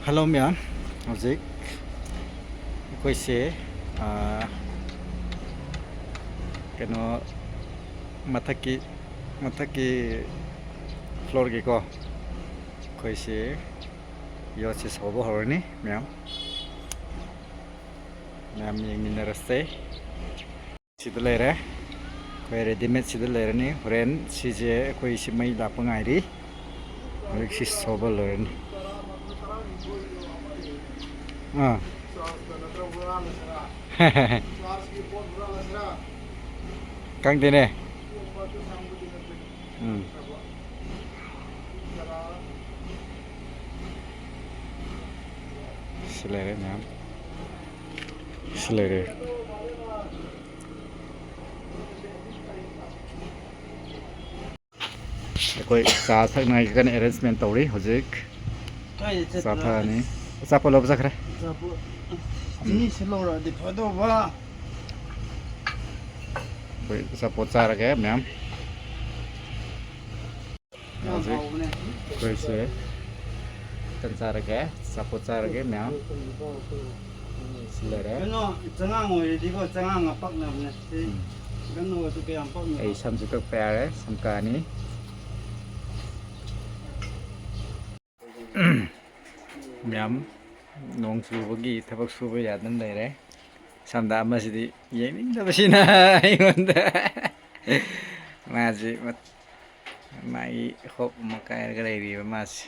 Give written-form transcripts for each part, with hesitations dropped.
Hello ma'am, hꯧꯖꯤꯛ ꯑꯩꯈꯣꯏꯁꯦ ꯀꯩꯅꯣ ꯃꯊꯛꯀꯤ ꯐ꯭ꯂꯣꯔꯒꯤꯀꯣ ꯑꯩꯈꯣꯏꯁꯦ ꯌꯣꯠꯁꯦ ꯁꯧꯕ ꯍꯧꯔꯅꯤ ꯃꯌꯥꯝ ꯌꯦꯡꯃꯤꯟꯅꯔꯁꯦ ꯁꯤꯗ ꯂꯩꯔꯦ ꯑꯩꯈꯣꯏ ꯔꯦꯗꯤꯃꯦꯗ ꯁꯤꯗ ꯂꯩꯔꯅꯤ ꯍꯣꯔꯦꯟ ꯁꯤꯁꯦ ꯑꯩꯈꯣꯏ ꯃꯩ ꯂꯥꯛꯄ ꯉꯥꯏꯔꯤ ꯍꯧꯖꯤꯛ ꯁꯤ ꯁꯧꯕ ꯂꯣꯏꯔꯅꯤ ꯈꯪꯗꯦꯅꯦ ꯁꯤ ꯂꯩꯔꯦ ꯃꯌꯥꯝ ꯁꯤ ꯂꯩꯔꯦ ꯑꯩꯈꯣꯏ ꯆꯥ ꯊꯛꯅꯉꯥꯏꯒꯤ ꯀꯟꯅ ꯑꯦꯔꯦꯟꯖꯃꯦꯟ ꯇꯧꯔꯤ ꯍꯧꯖꯤꯛ ꯆꯥ ꯊꯛꯑꯅꯤ ꯑꯆꯥꯄꯣꯠ ꯂꯧꯕ ꯆꯠꯈ꯭ꯔꯦ ꯁꯤ ꯂꯧꯔꯛꯑꯗꯤ ꯐꯗꯧꯕ ꯑꯩꯈꯣꯏ ꯑꯆꯥꯄꯣꯠ ꯆꯥꯔꯒꯦ ꯃꯌꯥꯝ ꯍꯧꯖꯤꯛ ꯑꯩꯈꯣꯏꯁꯦ ꯇꯟ ꯆꯥꯔꯒꯦ ꯑꯆꯥꯄꯣꯠ ꯆꯥꯔꯒꯦ ꯃꯌꯥꯝ ꯁꯤ ꯂꯩꯔꯦ ꯀꯩꯅꯣ ꯆꯉꯥꯡ ꯑꯣꯏꯔꯗꯤꯀꯣ ꯆꯉꯥꯡꯒ ꯄꯛꯅꯕꯅꯦ ꯀꯩꯅꯣꯒꯁꯨ ꯀꯌꯥꯝ ꯄꯛꯅꯕ ꯑꯩ ꯁꯝꯁꯨ ꯀꯛꯄ ꯌꯥꯔꯦ ꯁꯝ ꯀꯛꯑꯅꯤ ꯃꯌꯥꯝ ꯅꯣꯡ ꯆꯨꯕꯒꯤ ꯊꯕꯛ ꯁꯨꯕ ꯌꯥꯗꯅ ꯂꯩꯔꯦ ꯁꯝꯗ ꯑꯃꯁꯤꯗꯤ ꯌꯦꯡꯅꯤꯡꯗꯕꯁꯤꯅ ꯑꯩꯉꯣꯟꯗ ꯃꯥꯁꯤ ꯃꯥꯒꯤ ꯍꯣꯞ ꯑꯃ ꯀꯥꯏꯔꯒ ꯂꯩꯔꯤꯕ ꯃꯥꯁꯤ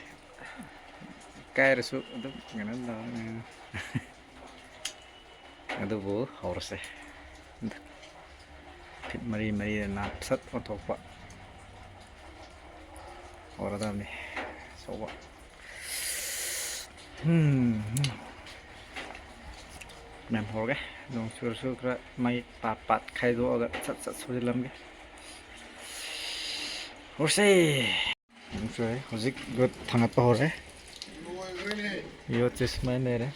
ꯀꯥꯏꯔꯁꯨ ꯑꯗꯨꯝ ꯀꯩꯅꯣ ꯇꯧꯔ ꯑꯗꯨꯕꯨ ꯍꯧꯔꯁꯦ ꯐꯤꯠ ꯃꯔꯤꯗ ꯅꯥꯞꯁꯠ ꯑꯣꯟꯊꯣꯛꯄ ꯍꯧꯔꯗꯕꯅꯤ ꯁꯧꯕ ꯃꯌꯥꯝ ꯍꯧꯔꯒꯦ ꯅꯣꯡ ꯆꯨꯔꯁꯨ ꯈꯔ ꯃꯩ ꯄꯥꯠ ꯈꯥꯏꯗꯣꯛꯑꯒ ꯁꯠ ꯁꯨꯖꯤꯜꯂꯝꯒꯦ ꯍꯧꯔꯁꯦ ꯅꯣꯡ ꯆꯨꯔꯦ ꯍꯧꯖꯤꯛ ꯌꯣꯠ ꯊꯥꯡꯒꯠꯄ ꯍꯧꯔꯦ ꯌꯣꯠꯁꯦ ꯁꯨꯃꯥꯏꯅ ꯂꯩꯔꯦ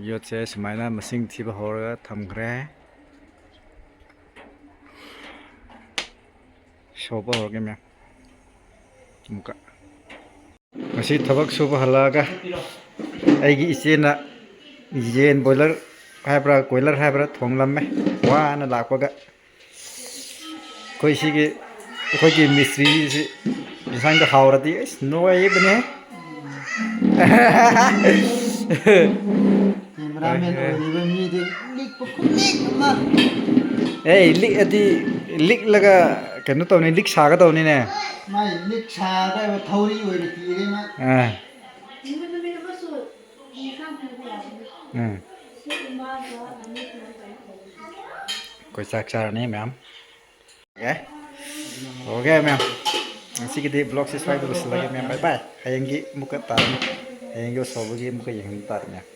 ꯌꯣꯠꯁꯦ ꯁꯨꯃꯥꯏꯅ ꯃꯁꯤꯡ ꯊꯤꯕ ꯍꯧꯔꯒ ꯊꯝꯈ꯭ꯔꯦ ꯁꯧꯕ ꯍꯧꯔꯒꯦ ꯃꯌꯥꯝ ꯑꯃꯨꯛꯀ ꯉꯁꯤ ꯊꯕꯛ ꯁꯨꯕ ꯍꯜꯂꯛꯑꯒ ꯑꯩꯒꯤ ꯏꯆꯦꯅ ꯌꯦꯟ ꯕꯣꯏꯂꯔ ꯍꯥꯏꯕ꯭ꯔꯥ ꯀꯣꯏꯂꯔ ꯍꯥꯏꯕ꯭ꯔꯥ ꯊꯣꯡꯂꯝꯃꯦ ꯋꯥꯅ ꯂꯥꯛꯄꯒ ꯑꯩꯈꯣꯏꯒꯤ ꯃꯤꯁꯇ꯭ꯔꯤꯁꯤ ꯌꯦꯟꯁꯥꯡꯗꯣ ꯍꯥꯎꯔꯗꯤ ꯑꯁ ꯅꯣꯏꯕꯅꯦ ꯀꯦꯃꯦꯔꯥꯃꯦꯟ ꯑꯣꯏꯔꯤꯕ ꯃꯤꯗꯤ ꯂꯤꯛꯄ ꯈꯨꯂꯤꯛ ꯑꯃ ꯂꯤꯛꯑꯗꯤ ꯂꯤꯛꯂꯒ ꯀꯩꯅꯣ ꯇꯧꯅꯤ ꯂꯤꯛ ꯁꯥꯒꯗꯧꯅꯤꯅꯦ ꯃꯥꯏ ꯂꯤꯛ ꯁꯥꯒꯗꯕ ꯊꯧꯔꯤ ꯑꯣꯏꯅ ꯀꯤꯔꯦ ꯃꯥ ꯑꯩꯈꯣꯏ ꯆꯥꯛ ꯆꯥꯔꯅꯤ ꯃꯌꯥꯝ ꯑꯣꯀꯦ ꯃꯌꯥꯝ ꯉꯁꯤꯒꯤꯗꯤ ꯕ꯭ꯂꯣꯛꯁꯦ ꯁ꯭ꯋꯥꯏꯗ ꯂꯣꯏꯁꯤꯜꯂꯒꯦ ꯃꯌꯥꯝ ꯕꯥꯏ ꯕꯥꯏ ꯍꯌꯦꯡꯒꯤ ꯑꯃꯨꯛꯀ ꯇꯥꯔꯅꯤ ꯍꯌꯦꯡꯒꯤ ꯁꯧꯕꯒꯤ ꯑꯃꯨꯛꯀ ꯌꯦꯡꯍꯟꯕ ꯇꯥꯔꯦ ꯃꯌꯥꯝ